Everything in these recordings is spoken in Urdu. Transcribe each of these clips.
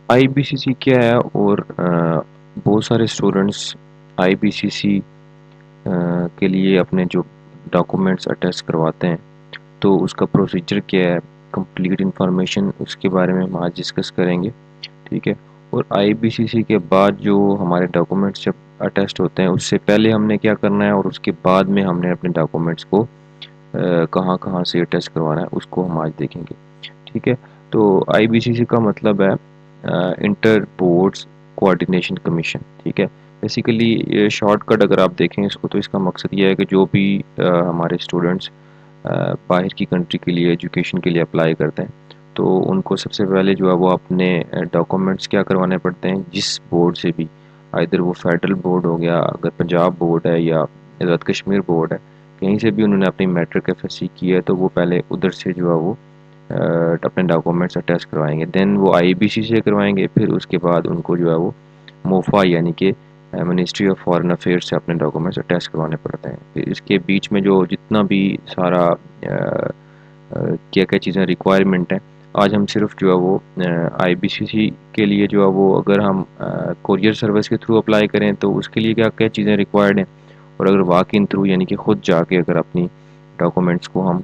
آئی بی سی سی کیا ہے؟ اور بہت سارے اسٹوڈنٹس آئی بی سی سی کے لیے اپنے جو ڈاکومنٹس اٹیچ کرواتے ہیں تو اس کا پروسیجر کیا ہے، کمپلیٹ انفارمیشن اس کے بارے میں ہم آج ڈسکس کریں گے، ٹھیک ہے۔ اور آئی بی سی سی کے بعد جو ہمارے ڈاکومنٹس جب اٹیسٹ ہوتے ہیں اس سے پہلے ہم نے کیا کرنا ہے، اور اس کے بعد میں ہم نے اپنے ڈاکومنٹس کو کہاں کہاں سے اٹیچ کروانا ہے اس کو ہم آج دیکھیں گے، ٹھیک ہے۔ تو آئی بی سی سی کا مطلب ہے انٹر بورڈز کوآرڈینیشن کمیشن، ٹھیک ہے۔ بیسیکلی شارٹ کٹ اگر آپ دیکھیں اس کو تو اس کا مقصد یہ ہے کہ جو بھی ہمارے اسٹوڈنٹس باہر کی کنٹری کے لیے ایجوکیشن کے لیے اپلائی کرتے ہیں تو ان کو سب سے پہلے جو ہے وہ اپنے ڈاکومنٹس کیا کروانے پڑتے ہیں، جس بورڈ سے بھی، ادھر وہ فیڈرل بورڈ ہو گیا، اگر پنجاب بورڈ ہے یا آزاد کشمیر بورڈ ہے، کہیں سے بھی انہوں نے اپنی میٹرک ایف ایس سی کی ہے تو وہ پہلے ادھر سے جو ہے وہ اپنے ڈاکومنٹس اٹیچ کروائیں گے، دین وہ آئی بی سی سے کروائیں گے، پھر اس کے بعد ان کو جو ہے وہ موفا یعنی کہ منسٹری آف فارن افیئرس سے اپنے ڈاکومنٹس اٹیچ کروانے پڑتے ہیں۔ پھر اس کے بیچ میں جو جتنا بھی سارا کیا کیا چیزیں ریکوائرمنٹ ہیں، آج ہم صرف جو ہے وہ آئی بی سی سی کے لیے جو ہے وہ اگر ہم کوریئر سروس کے تھرو اپلائی کریں تو اس کے لیے کیا کیا چیزیں ریکوائرڈ ہیں، اور اگر واک ان تھرو یعنی کہ خود جا کے اگر اپنی ڈاکومنٹس کو ہم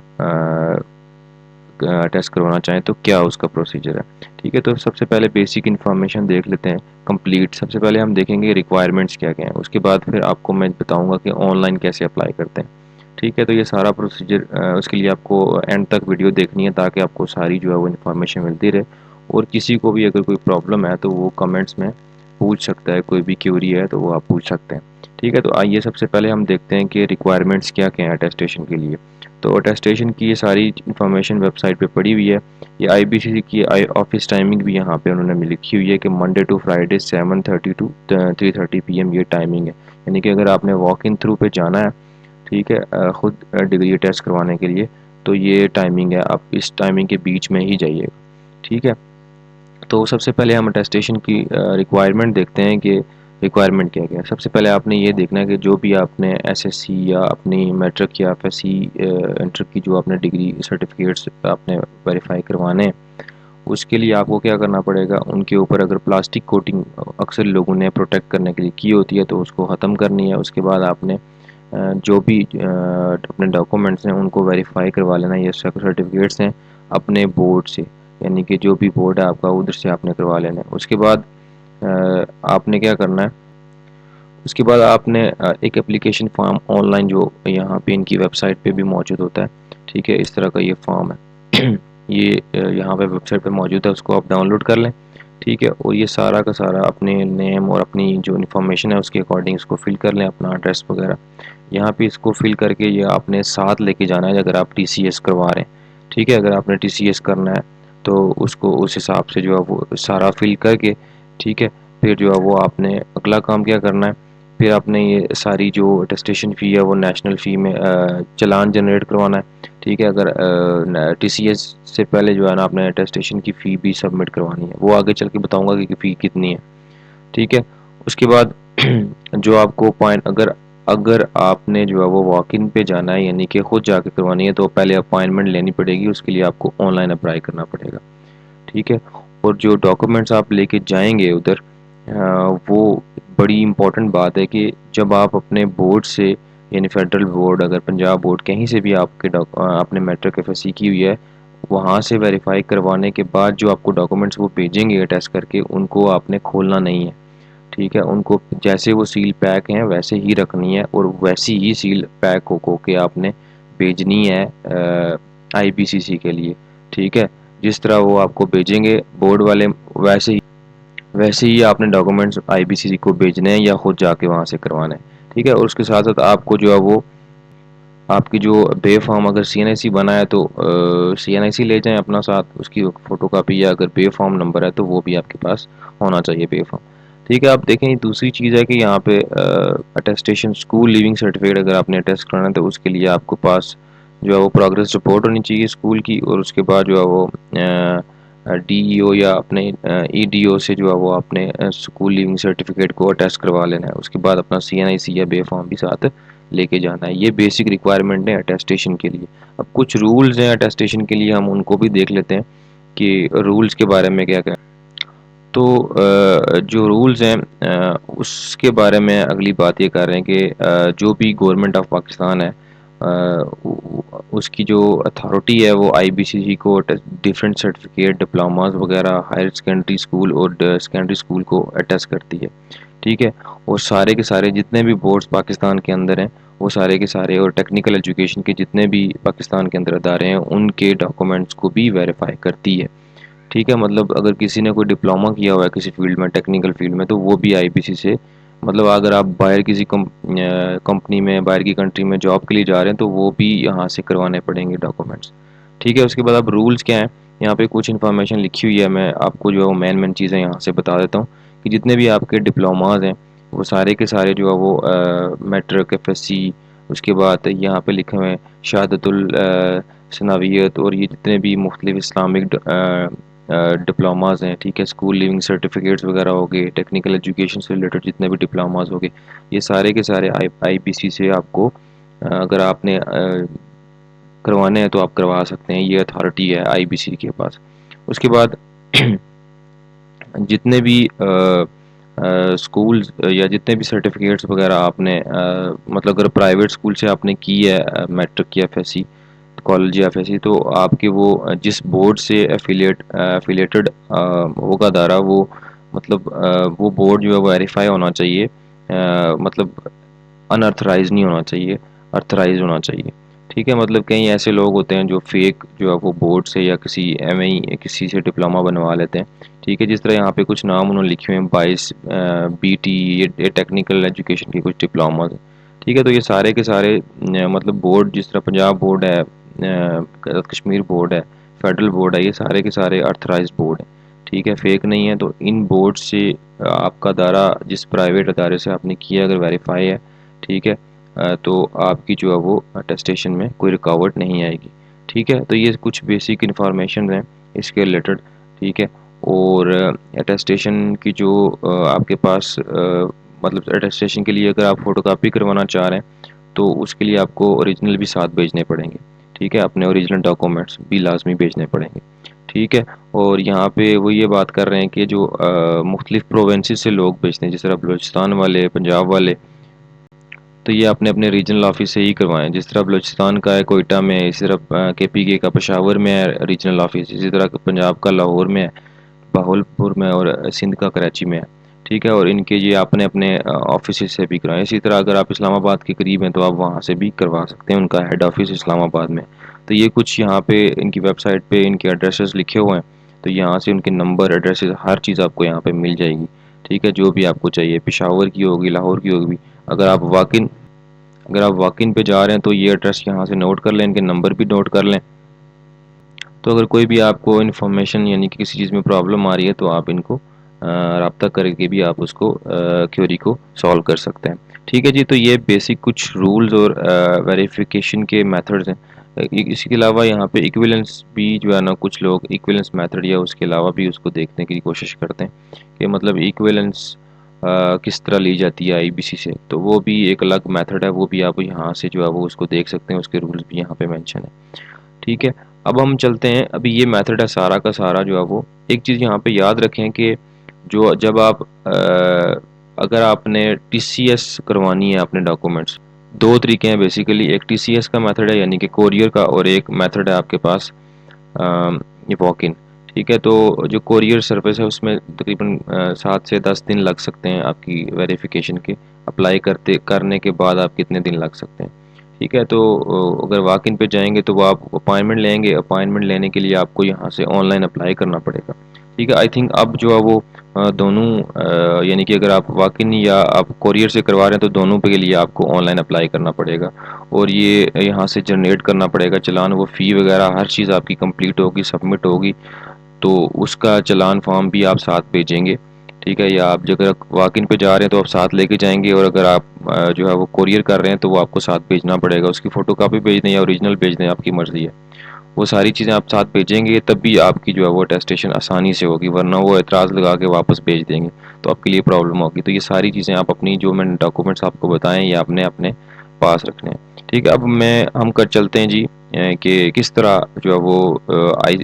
ٹیسٹ کروانا چاہیں تو کیا اس کا پروسیجر ہے، ٹھیک ہے۔ تو سب سے پہلے بیسک انفارمیشن دیکھ لیتے ہیں کمپلیٹ۔ سب سے پہلے ہم دیکھیں گے ریکوائرمنٹس کیا کیا ہیں، اس کے بعد پھر آپ کو میں بتاؤں گا کہ آن لائن کیسے اپلائی کرتے ہیں، ٹھیک ہے۔ تو یہ سارا پروسیجر اس کے لیے آپ کو اینڈ تک ویڈیو دیکھنی ہے تاکہ آپ کو ساری جو ہے وہ انفارمیشن ملتی رہے، اور کسی کو بھی اگر کوئی پرابلم ہے تو وہ کمنٹس میں پوچھ سکتا ہے، کوئی بھی کیوری ہے تو وہ آپ پوچھ سکتے ہیں، ٹھیک ہے۔ تو آئیے سب سے پہلے ہم دیکھتے ہیں کہ ریکوائرمنٹس کیا کیا ہیں اٹیسٹیشن کے لیے۔ تو اٹیسٹیشن کی یہ ساری انفارمیشن ویب سائٹ پہ پڑی ہوئی ہے۔ یہ آئی بی سی سی کی آفس ٹائمنگ بھی یہاں پہ انہوں نے لکھی ہوئی ہے کہ Monday to Friday 7:30 to 3:30 PM یہ ٹائمنگ ہے، یعنی کہ اگر آپ نے واک ان تھرو پہ جانا ہے، ٹھیک ہے، خود ڈگری اٹیچ کروانے کے لیے تو یہ ٹائمنگ ہے، آپ اس ٹائمنگ کے بیچ میں ہی جائیے گا، ٹھیک ہے۔ تو سب سے پہلے ہم اٹیسٹیشن کی ریکوائرمنٹ دیکھتے ہیں کہ ریکوائرمنٹ کیا کیا ہے۔ سب سے پہلے آپ نے یہ دیکھنا ہے کہ جو بھی آپ نے ایس ایس سی یا اپنی میٹرک یا ایف ایس سی انٹر کی جو آپ نے ڈگری سرٹیفکیٹس آپ نے ویریفائی کروانے ہیں، اس کے لیے آپ کو کیا کرنا پڑے گا، ان کے اوپر اگر پلاسٹک کوٹنگ اکثر لوگوں نے پروٹیکٹ کرنے کے لیے کی ہوتی ہے تو اس کو ختم کرنی ہے۔ اس کے بعد آپ نے جو بھی اپنے ڈاکومنٹس ہیں ان کو ویریفائی کروا لینا، یہ سرٹیفکیٹس ہیں اپنے بورڈ سے، یعنی کہ جو بھی بورڈ ہے آپ کا ادھر سے آپ نے کروا لینا ہے۔ اس کے بعد آپ نے کیا کرنا ہے، اس کے بعد آپ نے ایک اپلیکیشن فارم آن لائن جو یہاں پہ ان کی ویب سائٹ پہ بھی موجود ہوتا ہے، ٹھیک ہے، اس طرح کا یہ فارم ہے یہ یہاں پہ ویب سائٹ پہ موجود ہے، اس کو آپ ڈاؤن لوڈ کر لیں، ٹھیک ہے۔ اور یہ سارا کا سارا اپنے نیم اور اپنی جو انفارمیشن ہے اس کے اکارڈنگ اس کو فل کر لیں، اپنا ایڈریس وغیرہ یہاں پہ اس کو فل کر کے یہ آپ نے ساتھ لے کے جانا ہے اگر آپ ٹی سی ایس کروا رہے ہیں، ٹھیک ہے۔ اگر آپ نے ٹی سی ایس کرنا ہے تو اس کو اس حساب سے جو ہے وہ سارا فل کر کے، ٹھیک ہے، پھر جو ہے وہ آپ نے اگلا کام کیا کرنا ہے، پھر آپ نے یہ ساری جو اٹیسٹیشن فی ہے وہ نیشنل فی میں چلان جنریٹ کروانا ہے، ٹھیک ہے۔ اگر ٹی سی ایس سے پہلے جو ہے نا آپ نے اٹیسٹیشن کی فی بھی سبمٹ کروانی ہے، وہ آگے چل کے بتاؤں گا کہ فی کتنی ہے، ٹھیک ہے۔ اس کے بعد جو آپ کو پوائنٹ اگر آپ نے جو ہے وہ واک ان پہ جانا ہے یعنی کہ خود جا کے کروانی ہے تو پہلے اپائنٹمنٹ لینی پڑے گی، اس کے لیے آپ کو آن لائن اپلائی کرنا پڑے گا، ٹھیک ہے۔ اور جو ڈاکومنٹس آپ لے کے جائیں گے ادھر وہ بڑی امپورٹنٹ بات ہے کہ جب آپ اپنے بورڈ سے یعنی فیڈرل بورڈ اگر پنجاب بورڈ کہیں سے بھی آپ نے میٹرک ایف ایس سی کی ہوئی ہے وہاں سے ویریفائی کروانے کے بعد جو آپ کو ڈاکومنٹس وہ بھیجیں گے ٹیسٹ کر کے ان کو آپ نے کھولنا نہیں ہے، ٹھیک ہے۔ ان کو جیسے وہ سیل پیک ہیں ویسے ہی رکھنی ہے اور ویسی ہی سیل پیک ہو کے آپ نے بھیجنی ہے آئی بی سی سی کے لیے، ٹھیک ہے۔ جس طرح وہ آپ کو بھیجیں گے بورڈ والے ویسے ہی آپ نے ڈاکومنٹس آئی بی سی سی کو بھیجنے ہیں یا خود جا کے وہاں سے کروانا ہے، ٹھیک ہے۔ اور اس کے ساتھ ساتھ آپ کو جو ہے وہ آپ کی جو بے فارم اگر سی این آئی سی بنا ہے تو سی این آئی سی لے جائیں اپنا ساتھ، اس کی فوٹو کاپی، یا اگر بے فارم نمبر ہے تو وہ بھی آپ کے پاس ہونا چاہیے بے فارم، ٹھیک ہے۔ آپ دیکھیں دوسری چیز ہے کہ یہاں پہ اٹیسٹیشن اسکول لیونگ سرٹیفکیٹ اگر آپ نے اٹیسٹ کرانا ہے تو اس کے لیے آپ کو پاس جو ہے وہ پروگریس رپورٹ ہونی چاہیے اسکول کی، اور اس کے بعد جو ہے وہ ڈی ای او یا اپنے ای ڈی او سے جو ہے وہ اپنے اسکول لیونگ سرٹیفکیٹ کو اٹیسٹ کروا لینا ہے، اس کے بعد اپنا سی این آئی سی یا بے فارم بھی ساتھ لے کے جانا ہے۔ یہ بیسک ریکوائرمنٹ ہے اٹیسٹیشن کے لیے۔ اب کچھ رولز ہیں اٹیسٹیشن کے لیے، ہم ان کو بھی دیکھ لیتے ہیں کہ رولز کے بارے میں کیا کیا تو جو رولز ہیں اس کے بارے میں اگلی بات یہ کر رہے ہیں کہ جو بھی گورنمنٹ آف پاکستان ہے اس کی جو اتھارٹی ہے وہ آئی بی سی سی کو ڈفرینٹ سرٹیفکیٹ ڈپلوماز وغیرہ ہائر سیکنڈری اسکول اور سیکنڈری اسکول کو اٹیسٹ کرتی ہے، ٹھیک ہے. اور سارے کے سارے جتنے بھی بورڈز پاکستان کے اندر ہیں وہ سارے کے سارے، اور ٹیکنیکل ایجوکیشن کے جتنے بھی پاکستان کے اندر ادارے ہیں ان کے ڈاکومنٹس کو بھی ویریفائی کرتی ہے، ٹھیک ہے. مطلب اگر کسی نے کوئی ڈپلومہ کیا ہوا ہے کسی فیلڈ میں، ٹیکنیکل فیلڈ میں، تو وہ بھی آئی بی سی سے، مطلب اگر آپ باہر کسی کمپنی میں باہر کی کنٹری میں جاب کے لیے جا رہے ہیں تو وہ بھی یہاں سے کروانے پڑیں گے ڈاکومنٹس، ٹھیک ہے. اس کے بعد اب رولز کیا ہیں، یہاں پہ کچھ انفارمیشن لکھی ہوئی ہے، میں آپ کو جو ہے وہ مین چیزیں یہاں سے بتا دیتا ہوں کہ جتنے بھی آپ کے ڈپلوماز ہیں وہ سارے کے سارے جو ہے وہ میٹرک ایف ایس سی، اس کے بعد یہاں پہ لکھے ہوئے ہیں شہادت الثانویت، اور یہ جتنے بھی مختلف اسلامک ڈپلوماز ہیں، ٹھیک ہے، اسکول لیونگ سرٹیفکیٹس وغیرہ ہو گئے، ٹیکنیکل ایجوکیشن سے ریلیٹڈ جتنے بھی ڈپلوماز ہو گئے، یہ سارے کے سارے آئی بی سی سے آپ کو اگر آپ نے کروانے ہیں تو آپ کروا سکتے ہیں، یہ اتھارٹی ہے آئی بی سی کے پاس. اس کے بعد جتنے بھی اسکولز یا جتنے بھی سرٹیفکیٹس وغیرہ آپ نے مطلب اگر پرائیویٹ اسکول سے آپ نے کی ہے میٹرک یا ایف ایس سی کالج یا ایف ایس سی، تو آپ کے وہ جس بورڈ سے ایفیلیٹڈ ہوگا ادارہ، وہ مطلب وہ بورڈ جو ہے وہ ویریفائی ہونا چاہیے، مطلب انرتھرائز نہیں ہونا چاہیے، ارتھرائز ہونا چاہیے، ٹھیک ہے. مطلب کئی ایسے لوگ ہوتے ہیں جو فیک جو ہے وہ بورڈ سے یا کسی ایم اے کسی سے ڈپلومہ بنوا لیتے ہیں، ٹھیک ہے. جس طرح یہاں پہ کچھ نام انہوں نے لکھے ہوئے ہیں 22 بی ٹی، یہ ٹیکنیکل ایجوکیشن کے کچھ ڈپلوماز ہیں، ٹھیک ہے. تو یہ سارے کے سارے مطلب بورڈ، جس طرح پنجاب بورڈ ہے، کشمیر بورڈ ہے، فیڈرل بورڈ ہے، یہ سارے کے سارے ارتھرائز بورڈ ہیں، ٹھیک ہے، فیک نہیں ہے. تو ان بورڈ سے آپ کا ادارہ جس پرائیویٹ ادارے سے آپ نے کیا اگر ویریفائی ہے، ٹھیک ہے، تو آپ کی جو ہے وہ اٹیسٹیشن میں کوئی رکاوٹ نہیں آئے گی، ٹھیک ہے. تو یہ کچھ بیسک انفارمیشن ہیں اس کے ریلیٹڈ، ٹھیک ہے. اور اٹیسٹیشن کی جو آپ کے پاس مطلب اٹیسٹیشن کے لیے اگر آپ فوٹو کاپی کروانا چاہ رہے ہیں تو اس کے لیے آپ کو اوریجنل بھی ساتھ بھیجنے پڑیں گے، ٹھیک ہے، اپنے اوریجنل ڈاکومنٹس بھی لازمی بھیجنے پڑیں گے، ٹھیک ہے. اور یہاں پہ وہ یہ بات کر رہے ہیں کہ جو مختلف پروونسز سے لوگ بھیجتے ہیں، جس طرح بلوچستان والے، پنجاب والے، تو یہ اپنے اپنے ریجنل آفس سے ہی کروائیں. جس طرح بلوچستان کا ہے کوئٹہ میں، اسی طرح کے پی کے کا پشاور میں ہے ریجنل آفس، اسی طرح پنجاب کا لاہور میں ہے، بہاولپور میں، اور سندھ کا کراچی میں ہے، ٹھیک ہے. اور ان کے یہ اپنے اپنے آفیسز سے بھی کروائیں. اسی طرح اگر آپ اسلام آباد کے قریب ہیں تو آپ وہاں سے بھی کروا سکتے ہیں، ان کا ہیڈ آفس اسلام آباد میں. تو یہ کچھ یہاں پہ ان کی ویب سائٹ پہ ان کے ایڈریسز لکھے ہوئے ہیں، تو یہاں سے ان کے نمبر، ایڈریسز، ہر چیز آپ کو یہاں پہ مل جائے گی، ٹھیک ہے. جو بھی آپ کو چاہیے، پشاور کی ہوگی، لاہور کی ہوگی. اگر آپ واک ان پہ جا رہے ہیں تو یہ ایڈریس یہاں سے نوٹ کر لیں، ان کے نمبر بھی نوٹ کر لیں. تو اگر کوئی بھی آپ کو انفارمیشن یعنی کہ کسی چیز میں پرابلم آ رہی ہے تو آپ ان کو رابطہ کر کے بھی آپ اس کو کیوری کو سالو کر سکتے ہیں، ٹھیک ہے جی. تو یہ بیسک کچھ رولز اور ویریفیکیشن کے میتھڈز ہیں. اس کے علاوہ یہاں پہ ایکویلنس بھی جو ہے نا، کچھ لوگ ایکویلنس میتھڈ یا اس کے علاوہ بھی اس کو دیکھنے کی کوشش کرتے ہیں کہ مطلب ایکویلنس کس طرح لی جاتی ہے آئی بی سی سے. تو وہ بھی ایک الگ میتھڈ ہے، وہ بھی آپ یہاں سے جو ہے وہ اس کو دیکھ سکتے ہیں، اس کے رولز بھی یہاں پہ مینشن ہے، ٹھیک ہے. اب ہم چلتے ہیں، ابھی یہ میتھڈ ہے سارا کا سارا جو ہے وہ. ایک چیز یہاں پہ یاد رکھیں کہ جب آپ اگر آپ نے ٹی سی ایس کروانی ہے اپنے ڈاکومنٹس، دو طریقے ہیں بیسیکلی. ایک ٹی سی ایس کا میتھڈ ہے یعنی کہ کوریئر کا، اور ایک میتھڈ ہے آپ کے پاس یہ واک ان، ٹھیک ہے. تو جو کوریئر سروس ہے اس میں تقریباً 7 سے 10 دن لگ سکتے ہیں آپ کی ویریفیکیشن کے. اپلائی کرنے کے بعد آپ کتنے دن لگ سکتے ہیں، ٹھیک ہے. تو اگر واک ان پہ جائیں گے تو وہ آپ اپائنٹمنٹ لیں گے، اپائنٹمنٹ لینے کے لیے آپ کو یہاں سے آن لائن اپلائی کرنا پڑے گا، ٹھیک ہے. آئی تھنک اب جو ہے وہ دونوں یعنی کہ اگر آپ واک ان یا آپ کوریئر سے کروا رہے ہیں تو دونوں کے لیے آپ کو آن لائن اپلائی کرنا پڑے گا، اور یہ یہاں سے جنریٹ کرنا پڑے گا چلان. وہ فی وغیرہ ہر چیز آپ کی کمپلیٹ ہوگی، سبمٹ ہوگی، تو اس کا چلان فارم بھی آپ ساتھ بھیجیں گے، ٹھیک ہے. یا آپ اگر واک ان پہ جا رہے ہیں تو آپ ساتھ لے کے جائیں گے، اور اگر آپ جو ہے وہ کوریئر کر رہے ہیں تو وہ آپ کو ساتھ بھیجنا پڑے گا. اس کی فوٹو کاپی بھیج دیں یا اوریجنل بھیج دیں، آپ کی مرضی ہے. وہ ساری چیزیں آپ ساتھ بھیجیں گے تب بھی آپ کی جو ہے وہ اٹیسٹیشن آسانی سے ہوگی، ورنہ وہ اعتراض لگا کے واپس بھیج دیں گے تو آپ کے لیے پرابلم ہوگی. تو یہ ساری چیزیں آپ اپنی جو میں نے ڈاکومنٹس آپ کو بتائیں یا آپ نے اپنے پاس رکھنے ہیں، ٹھیک ہے. اب ہم کر چلتے ہیں جی کہ کس طرح جو ہے وہ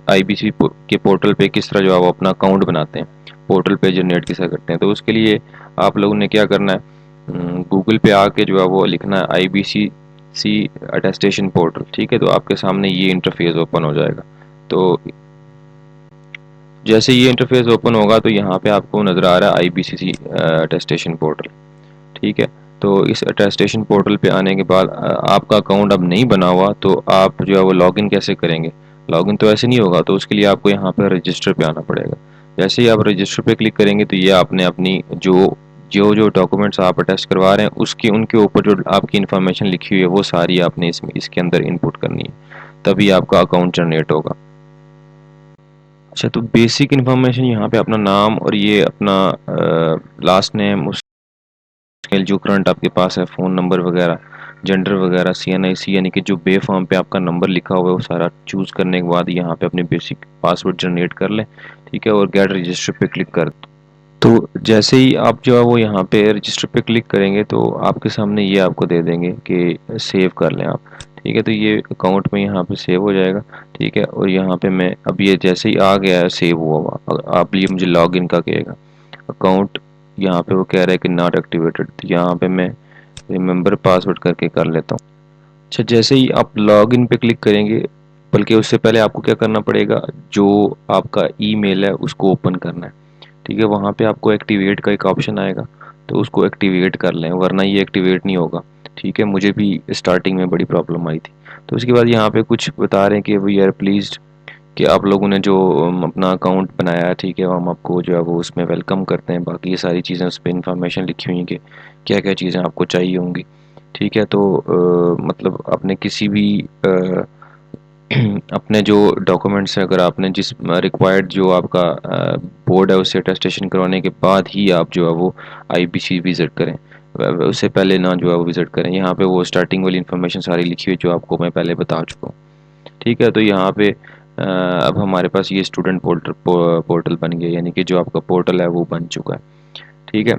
آئی بی سی کے پورٹل پہ کس طرح جو ہے وہ اپنا اکاؤنٹ بناتے ہیں. پورٹل پہ جنریٹ کیسا کرتے ہیں. تو اس کے لیے آپ لوگوں نے کیا کرنا ہے, گوگل پہ آ کے جو ہے وہ لکھنا ہے IBCC اٹیسٹیشن پورٹل. ٹھیک ہے, تو آپ کے سامنے یہ انٹرفیس اوپن ہو جائے گا. تو جیسے یہ انٹرفیس اوپن ہوگا تو یہاں پہ آپ کو نظر آ رہا ہے IBCC اٹیسٹیشن پورٹل. ٹھیک ہے, تو اس اٹیسٹیشن پورٹل پہ آنے کے بعد آپ کا اکاؤنٹ اب نہیں بنا ہوا تو آپ جو ہے وہ لاگ ان کیسے کریں گے. لاگ ان تو ایسے نہیں ہوگا, تو اس کے لیے آپ کو یہاں پہ رجسٹر پہ آنا پڑے گا. جیسے ہی آپ رجسٹر پہ کلک کریں گے تو یہ آپ نے اپنی جو ڈاکومنٹس آپ اٹیسٹ کروا رہے ہیں ان کے اوپر جو آپ کی انفارمیشن لکھی ہوئی ہے وہ ساری آپ نے اس کے اندر انپٹ کرنی ہے, تبھی آپ کا اکاؤنٹ جنریٹ ہوگا. اچھا, تو بیسک انفارمیشن یہاں پہ اپنا نام اور یہ اپنا لاسٹ نیم, اس جو کرنٹ آپ کے پاس ہے, فون نمبر وغیرہ, جنڈر وغیرہ, CNIC یعنی کہ جو بے فارم پہ آپ کا نمبر لکھا ہوا ہے وہ سارا چوز کرنے کے بعد یہاں پہ اپنے بیسک پاسورڈ جنریٹ کر لیں. ٹھیک ہے, اور گیٹ رجسٹر پہ کلک کر دیں. تو جیسے ہی آپ جو ہے وہ یہاں پہ رجسٹر پہ کلک کریں گے تو آپ کے سامنے یہ آپ کو دے دیں گے کہ سیو کر لیں آپ. ٹھیک ہے, تو یہ اکاؤنٹ میں یہاں پہ سیو ہو جائے گا. ٹھیک ہے, اور یہاں پہ میں اب یہ جیسے ہی آ گیا ہے سیو ہوا آپ یہ مجھے لاگ ان کا کہے گا اکاؤنٹ. یہاں پہ وہ کہہ رہا ہے کہ ناٹ ایکٹیویٹڈ, تو یہاں پہ میں ریممبر پاسورڈ کر کے کر لیتا ہوں. اچھا, جیسے ہی آپ لاگ ان پہ کلک کریں گے, بلکہ اس سے پہلے آپ کو کیا کرنا پڑے گا, جو آپ کا ای میل ہے اس کو اوپن کرنا ہے. ٹھیک ہے, وہاں پہ آپ کو ایکٹیویٹ کا ایک آپشن آئے گا, تو اس کو ایکٹیویٹ کر لیں ورنہ یہ ایکٹیویٹ نہیں ہوگا. ٹھیک ہے, مجھے بھی اسٹارٹنگ میں بڑی پرابلم آئی تھی. تو اس کے بعد یہاں پہ کچھ بتا رہے ہیں کہ وی آر پلیزڈ کہ آپ لوگوں نے جو اپنا اکاؤنٹ بنایا ہے. ٹھیک ہے, ہم آپ کو جو ہے وہ اس میں ویلکم کرتے ہیں. باقی یہ ساری چیزیں اس پہ انفارمیشن لکھی ہوئی ہیں کہ کیا کیا چیزیں آپ کو چاہیے ہوں گی. ٹھیک ہے, تو مطلب اپنے کسی بھی اپنے جو ڈاکومنٹس ہیں, اگر آپ نے جس ریکوائرڈ جو آپ کا بورڈ ہے اس سے اٹیسٹیشن کروانے کے بعد ہی آپ جو ہے وہ IBC وزٹ کریں, اس سے پہلے نہ جو ہے وہ وزٹ کریں. یہاں پہ وہ اسٹارٹنگ والی انفارمیشن ساری لکھی ہوئی جو آپ کو میں پہلے بتا چکا ہوں. ٹھیک ہے, تو یہاں پہ اب ہمارے پاس یہ اسٹوڈنٹ پورٹل بن گیا, یعنی کہ جو آپ کا پورٹل ہے وہ بن چکا ہے. ٹھیک ہے,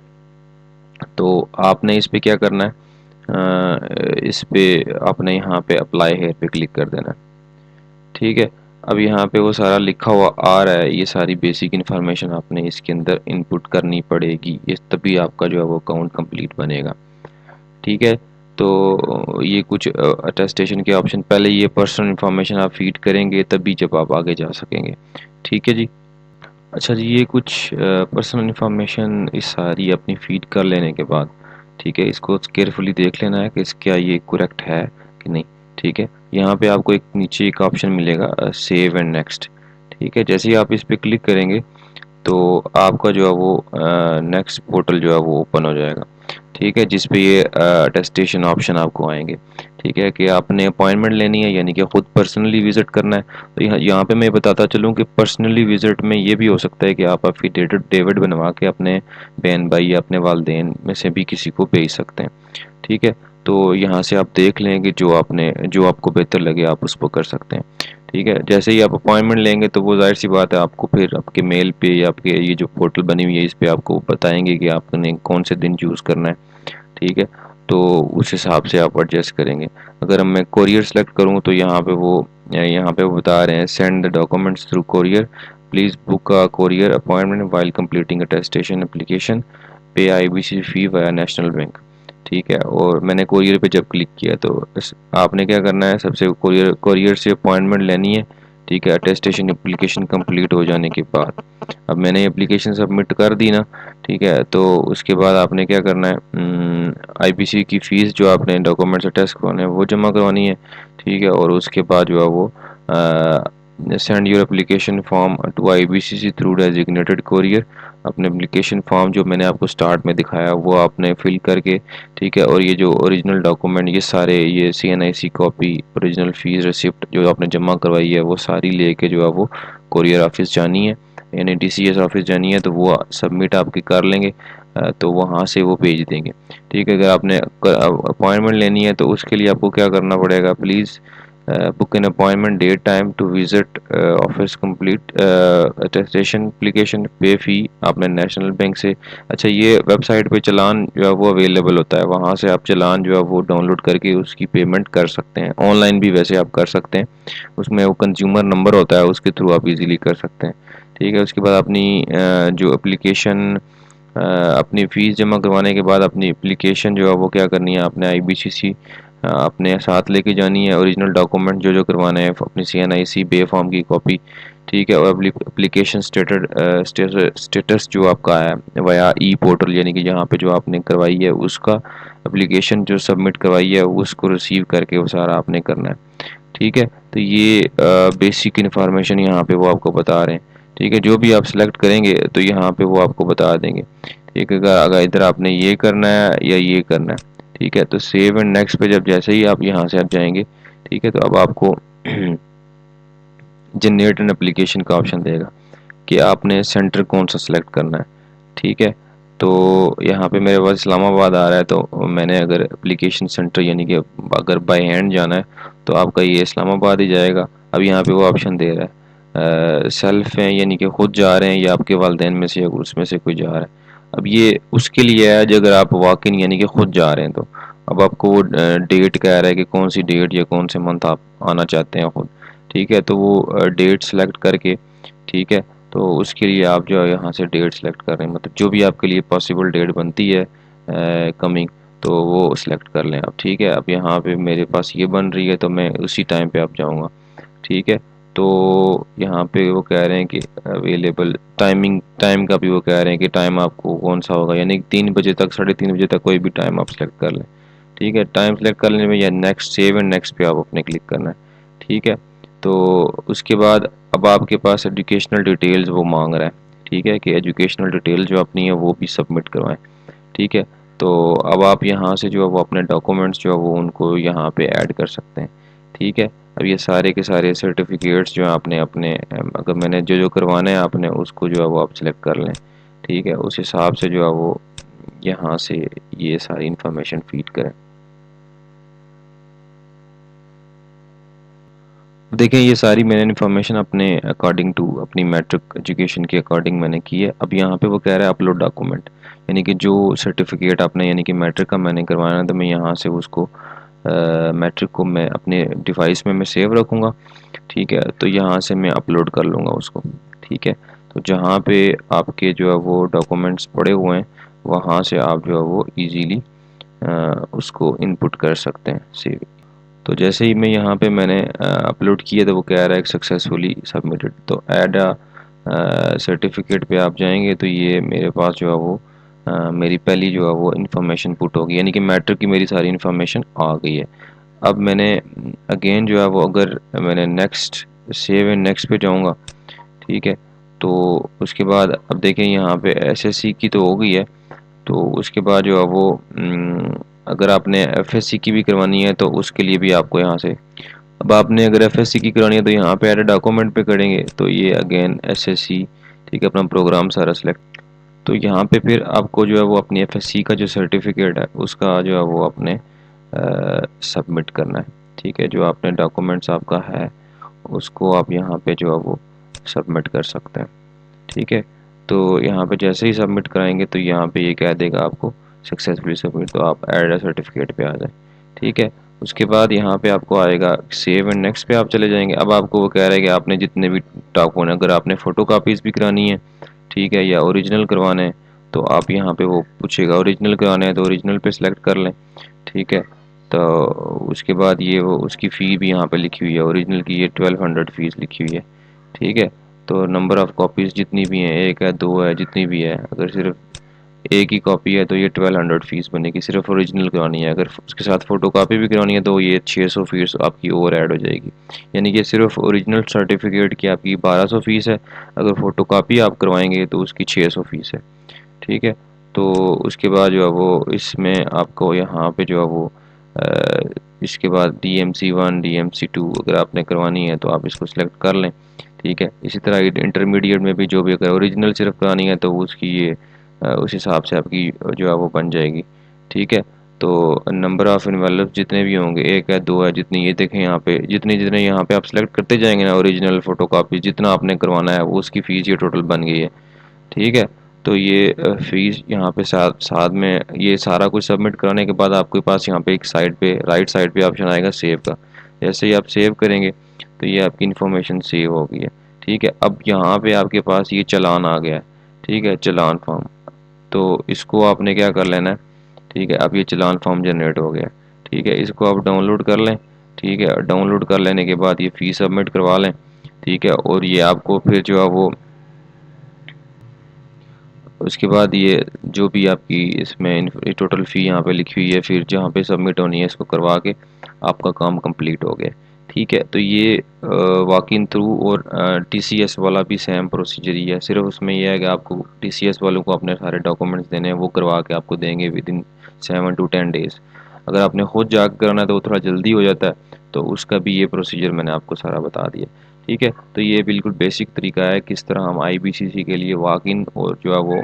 تو آپ نے اس پہ کیا کرنا ہے, اس پہ آپ نے یہاں پہ اپلائی ہیئر پہ کلک کر دینا. ٹھیک ہے, اب یہاں پہ وہ سارا لکھا ہوا آ رہا ہے, یہ ساری بیسک انفارمیشن آپ نے اس کے اندر انپٹ کرنی پڑے گی, تبھی آپ کا جو ہے وہ اکاؤنٹ کمپلیٹ بنے گا. ٹھیک ہے, تو یہ کچھ اٹیسٹیشن کے آپشن, پہلے یہ پرسنل انفارمیشن آپ فیڈ کریں گے تبھی جب آپ آگے جا سکیں گے. ٹھیک ہے جی. اچھا جی, یہ کچھ پرسنل انفارمیشن اس ساری اپنی فیڈ کر لینے کے بعد, ٹھیک ہے, اس کو کیئرفلی دیکھ لینا ہے کہ کیا یہ کریکٹ ہے کہ نہیں. ٹھیک ہے, یہاں پہ آپ کو ایک نیچے ایک آپشن ملے گا سیو اینڈ نیکسٹ. ٹھیک ہے, جیسے ہی آپ اس پہ کلک کریں گے تو آپ کا جو ہے وہ نیکسٹ پورٹل جو ہے وہ اوپن ہو جائے گا. ٹھیک ہے, جس پہ یہ اٹیسٹیشن آپشن آپ کو آئیں گے. ٹھیک ہے, کہ آپ نے اپوائنٹمنٹ لینی ہے, یعنی کہ خود پرسنلی وزٹ کرنا ہے. تو یہاں پہ میں بتاتا چلوں کہ پرسنلی وزٹ میں یہ بھی ہو سکتا ہے کہ آپ افیڈیوٹ بنوا کے اپنے بہن بھائی یا اپنے والدین میں سے بھی کسی کو بھیج سکتے ہیں. ٹھیک ہے, تو یہاں سے آپ دیکھ لیں گے جو آپ کو بہتر لگے آپ اس کو کر سکتے ہیں. ٹھیک ہے, جیسے ہی آپ اپوائنٹمنٹ لیں گے تو وہ ظاہر سی بات ہے آپ کو پھر آپ کے میل پہ یا آپ کے یہ جو پورٹل بنی ہوئی ہے اس پہ آپ کو بتائیں گے کہ آپ نے کون سے دن چوز کرنا ہے. ٹھیک ہے, تو اس حساب سے آپ ایڈجسٹ کریں گے. اگر میں کوریئر سلیکٹ کروں تو یہاں پہ وہ بتا رہے ہیں send the documents through courier, please book courier appointment while completing attestation application, pay IBC فی ویا نیشنل بینک. ٹھیک ہے, اور میں نے کوریئر پہ جب کلک کیا تو آپ نے کیا کرنا ہے, سب سے کوریئر سے اپوائنٹمنٹ لینی ہے. ٹھیک ہے, اٹیسٹیشن اپلیکیشن کمپلیٹ ہو جانے کے بعد اب میں نے اپلیکیشن سبمٹ کر دی نا. ٹھیک ہے, تو اس کے بعد آپ نے کیا کرنا ہے, IBC کی فیس جو آپ نے ڈاکومنٹس اٹیسٹ کروانے ہیں وہ جمع کروانی ہے. ٹھیک ہے, اور اس کے بعد جو ہے وہ send your application form to IBCC through designated courier. اپنے اپلیکیشن فارم جو میں نے آپ کو اسٹارٹ میں دکھایا وہ آپ نے فل کر کے, ٹھیک ہے, اور یہ جو اوریجنل ڈاکومنٹ یہ سارے یہ CNIC copy, original fee receipt جو آپ نے جمع کروائی ہے وہ ساری لے کے جو ہے وہ کوریئر آفس جانی ہے, یعنی DCS آفس جانی ہے. تو وہ سبمٹ آپ کی کر لیں گے تو وہاں سے وہ بھیج دیں گے. ٹھیک ہے, اگر آپ نے اپوائنٹمنٹ لینی ہے تو اس کے لیے آپ کو کیا کرنا پڑے گا, please book an appointment date time to visit office complete attestation application پے فی آپ نے نیشنل بینک سے. اچھا, یہ ویب سائٹ پہ چلان جو ہے وہ اویلیبل ہوتا ہے, وہاں سے آپ چلان جو ہے وہ ڈاؤن لوڈ کر کے اس کی پیمنٹ کر سکتے ہیں. آن لائن بھی ویسے آپ کر سکتے ہیں, اس میں وہ کنزیومر نمبر ہوتا ہے اس کے تھرو آپ ایزیلی کر سکتے ہیں. ٹھیک ہے، اس کے بعد اپنی جو اپلیکیشن اپنی فیس جمع کروانے کے بعد اپنی اپلیکیشن جو ہے وہ کیا کرنی ہے، اپنے آئی بی سی سی اپنے ساتھ لے کے جانی ہے، اوریجنل ڈاکومنٹ جو کروانا ہے، اپنی سی این آئی سی بے فارم کی کاپی، ٹھیک ہے، اور اپلیکیشن اسٹیٹس جو آپ کا ہے ویا ای پورٹل، یعنی کہ جہاں پہ جو آپ نے کروائی ہے اس کا اپلیکیشن جو سبمٹ کروائی ہے اس کو ریسیو کر کے وہ سارا آپ نے کرنا ہے، ٹھیک ہے۔ تو یہ بیسک انفارمیشن یہاں پہ وہ آپ کو بتا رہے ہیں، ٹھیک ہے۔ جو بھی آپ سلیکٹ کریں گے تو یہاں پہ وہ آپ کو بتا دیں گے، ٹھیک ہے، اگر ادھر آپ نے یہ کرنا ہے یا یہ کرنا ہے، ٹھیک ہے۔ تو سیو اینڈ نیکسٹ پہ جب جیسے ہی آپ یہاں سے آپ جائیں گے، ٹھیک ہے، تو اب آپ کو جنریٹ این اپلیکیشن کا آپشن دے گا کہ آپ نے سینٹر کون سا سلیکٹ کرنا ہے، ٹھیک ہے۔ تو یہاں پہ میرے پاس اسلام آباد آ رہا ہے، تو میں نے اگر اپلیکیشن سینٹر یعنی کہ اگر بائی ہینڈ جانا ہے تو آپ کا یہ اسلام آباد ہی جائے گا۔ اب یہاں پہ وہ آپشن دے رہا ہے سیلف ہیں، یعنی کہ خود جا رہے ہیں یا آپ کے والدین میں سے اس میں سے کوئی جا رہا ہے۔ اب یہ اس کے لیے ہے اگر آپ واک ان یعنی کہ خود جا رہے ہیں، تو اب آپ کو وہ ڈیٹ کہہ رہا ہے کہ کون سی ڈیٹ یا کون سے منتھ آپ آنا چاہتے ہیں خود، ٹھیک ہے۔ تو وہ ڈیٹ سلیکٹ کر کے، ٹھیک ہے، تو اس کے لیے آپ جو ہے یہاں سے ڈیٹ سلیکٹ کر رہے ہیں، مطلب جو بھی آپ کے لیے پاسبل ڈیٹ بنتی ہے کمنگ، تو وہ سلیکٹ کر لیں آپ، ٹھیک ہے۔ اب یہاں پہ میرے پاس یہ بن رہی ہے تو میں اسی ٹائم پہ آپ جاؤں گا، ٹھیک ہے۔ تو یہاں پہ وہ کہہ رہے ہیں کہ اویلیبل ٹائم کا بھی وہ کہہ رہے ہیں کہ ٹائم آپ کو کون سا ہوگا، یعنی 3 بجے تک 3:30 بجے تک کوئی بھی ٹائم آپ سلیکٹ کر لیں، ٹھیک ہے۔ ٹائم سلیکٹ کر لینے میں یا نیکسٹ سیو اینڈ نیکسٹ پہ آپ اپنے کلک کرنا ہے، ٹھیک ہے۔ تو اس کے بعد اب آپ کے پاس ایجوکیشنل ڈیٹیلز وہ مانگ رہا ہے، ٹھیک ہے، کہ ایجوکیشنل ڈیٹیل جو اپنی ہے وہ بھی سبمٹ کروائیں، ٹھیک ہے۔ تو اب آپ یہاں سے جو ہے وہ اپنے ڈاکومنٹس جو ہے وہ ان کو یہاں پہ ایڈ کر سکتے ہیں، ٹھیک ہے۔ اب یہ سارے کے سارے سرٹیفکیٹس جو ہیں آپ نے اپنے اگر میں نے جو کروانا ہے آپ نے اس کو جو ہے وہ آپ سلیکٹ کر لیں، ٹھیک ہے۔ اس حساب سے جو ہے وہ یہاں سے یہ ساری انفارمیشن فیڈ کریں۔ دیکھیں یہ ساری میں نے انفارمیشن اپنے اکارڈنگ ٹو اپنی میٹرک ایجوکیشن کے اکارڈنگ میں نے کی ہے۔ اب یہاں پہ وہ کہہ رہا ہے اپلوڈ ڈاکومنٹ، یعنی کہ جو سرٹیفکیٹ آپ نے یعنی کہ میٹرک کا میں نے کروانا ہے تو میں یہاں سے اس کو میٹرک کو میں اپنے ڈیوائس میں سیو رکھوں گا، ٹھیک ہے۔ تو یہاں سے میں اپلوڈ کر لوں گا اس کو، ٹھیک ہے۔ تو جہاں پہ آپ کے جو ہے وہ ڈاکومنٹس پڑے ہوئے ہیں وہاں سے آپ جو ہے وہ ایزیلی اس کو انپٹ کر سکتے ہیں سیو۔ تو جیسے ہی میں نے اپلوڈ کیا تو وہ کہہ رہا ہے سکسیزفلی سبمٹڈ، تو ایڈ سرٹیفکیٹ پہ آپ جائیں گے تو یہ میرے پاس جو ہے وہ میری پہلی جو ہے وہ انفارمیشن پٹ ہوگی، یعنی کہ میٹرک کی میری ساری انفارمیشن آ گئی ہے۔ اب میں نے اگین جو ہے وہ اگر میں نے نیکسٹ سیو اینڈ نیکسٹ پہ جاؤں گا، ٹھیک ہے، تو اس کے بعد اب دیکھیں یہاں پہ ایس ایس سی کی تو ہو گئی ہے، تو اس کے بعد جو ہے وہ اگر آپ نے ایف ایس سی کی بھی کروانی ہے تو اس کے لیے بھی آپ کو یہاں سے اب آپ نے اگر ایف ایس سی کی کرانی ہے تو یہاں پہ ایڈ ڈاکومنٹ پہ کریں گے تو یہ اگین ایس ایس سی، ٹھیک ہے، اپنا پروگرام سارا سلیکٹ، تو یہاں پہ پھر آپ کو جو ہے وہ اپنی ایف ایس سی کا جو سرٹیفکیٹ ہے اس کا جو ہے وہ اپنے سبمٹ کرنا ہے، ٹھیک ہے۔ جو آپ نے ڈاکومنٹس آپ کا ہے اس کو آپ یہاں پہ جو ہے وہ سبمٹ کر سکتے ہیں، ٹھیک ہے۔ تو یہاں پہ جیسے ہی سبمٹ کرائیں گے تو یہاں پہ یہ کہہ دے گا آپ کو سکسیزفلی سبمٹ، تو آپ ایڈ سرٹیفکیٹ پہ آ جائیں، ٹھیک ہے۔ اس کے بعد یہاں پہ آپ کو آئے گا سیو اینڈ نیکسٹ پہ آپ چلے جائیں گے۔ اب آپ کو وہ کہہ رہے ہیں کہ آپ نے جتنے بھی ڈاکومنٹ اگر آپ نے فوٹو کاپیز بھی کرانی ہے، ٹھیک ہے، یا اوریجنل کروانے ہیں تو آپ یہاں پہ وہ پوچھے گا اوریجنل کرانے ہیں تو اوریجنل پہ سلیکٹ کر لیں، ٹھیک ہے۔ تو اس کے بعد یہ وہ اس کی فی بھی یہاں پہ لکھی ہوئی ہے، اوریجنل کی یہ 1200 فیس لکھی ہوئی ہے، ٹھیک ہے۔ تو نمبر آف کاپیز جتنی بھی ہیں، ایک ہے، دو ہے، جتنی بھی ہے، اگر صرف ایک ہی کاپی ہے تو یہ 1200 فیس بنے گی، صرف اوریجنل کرانی ہے۔ اگر اس کے ساتھ فوٹو کاپی بھی کرانی ہے تو یہ 600 فیس آپ کی اور ایڈ ہو جائے گی، یعنی کہ صرف اوریجنل سرٹیفکیٹ کی آپ کی 1200 فیس ہے، اگر فوٹو کاپی آپ کروائیں گے تو اس کی 600 فیس ہے، ٹھیک ہے۔ تو اس کے بعد جو ہے وہ اس میں آپ کو یہاں پہ جو ہے وہ اس کے بعد D M C 1 D M C 2 اگر آپ نے کروانی ہے تو آپ اس کو سلیکٹ کر لیں، ٹھیک ہے۔ اسی طرح انٹرمیڈیٹ میں بھی جو بھی اگر اوریجنل صرف کرانی ہے تو اس کی یہ اس حساب سے آپ کی جو ہے وہ بن جائے گی، ٹھیک ہے۔ تو نمبر آف انویلپ جتنے بھی ہوں گے، ایک ہے، دو ہے، جتنی یہ دیکھیں یہاں پہ جتنے یہاں پہ آپ سلیکٹ کرتے جائیں گے نا اوریجنل فوٹو کاپی جتنا آپ نے کروانا ہے وہ اس کی فیس یہ ٹوٹل بن گئی ہے، ٹھیک ہے۔ تو یہ فیس یہاں پہ ساتھ میں یہ سارا کچھ سبمٹ کرانے کے بعد آپ کے پاس یہاں پہ ایک سائڈ پہ رائٹ سائڈ پہ آپشن آئے گا سیو کا، جیسے ہی آپ سیو کریں گے تو یہ آپ کی انفارمیشن سیو ہو گئی ہے، ٹھیک ہے، اب یہاں پہ آپ کے پاس یہ چلان آ گیا ہے، ٹھیک ہے، چلان فارم. تو اس کو آپ نے کیا کر لینا ہے، ٹھیک ہے، اب یہ چلان فارم جنریٹ ہو گیا، ٹھیک ہے، اس کو آپ ڈاؤن لوڈ کر لیں. ٹھیک ہے، ڈاؤن لوڈ کر لینے کے بعد یہ فی سبمٹ کروا لیں. ٹھیک ہے، اور یہ آپ کو پھر جو ہے وہ اس کے بعد یہ جو بھی آپ کی اس میں ٹوٹل فی یہاں پہ لکھی ہوئی ہے، پھر جہاں پہ سبمٹ ہونی ہے اس کو کروا کے آپ کا کام کمپلیٹ ہو گیا. ٹھیک ہے، تو یہ واک ان تھرو اور ٹی سی ایس والا بھی سیم پروسیجر ہی ہے، صرف اس میں یہ ہے کہ آپ کو ٹی سی ایس والوں کو اپنے سارے ڈاکومنٹس دینے ہیں، وہ کروا کے آپ کو دیں گے ود ان 7 to 10 days. اگر آپ نے خود جا کے کرنا ہے تو وہ تھوڑا جلدی ہو جاتا ہے، تو اس کا بھی یہ پروسیجر میں نے آپ کو سارا بتا دیا. ٹھیک ہے، تو یہ بالکل بیسک طریقہ ہے کس طرح ہم آئی بی سی سی کے لیے واک ان اور جو ہے وہ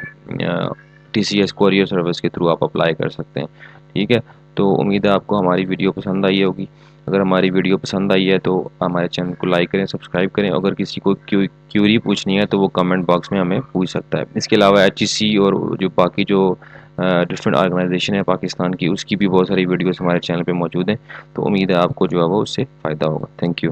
T C S courier service کے تھرو آپ اپلائی کر سکتے ہیں. ٹھیک ہے، تو امید ہے آپ کو ہماری ویڈیو پسند آئی ہوگی. اگر ہماری ویڈیو پسند آئی ہے تو ہمارے چینل کو لائک کریں، سبسکرائب کریں. اگر کسی کو کیوری پوچھنی ہے تو وہ کمنٹ باکس میں ہمیں پوچھ سکتا ہے. اس کے علاوہ ایچ ای سی اور جو باقی جو ڈفرینٹ آرگنائزیشن ہے پاکستان کی، اس کی بھی بہت ساری ویڈیوز ہمارے چینل پہ موجود ہیں. تو امید ہے آپ کو جو ہے وہ اس سے فائدہ ہوگا. Thank you.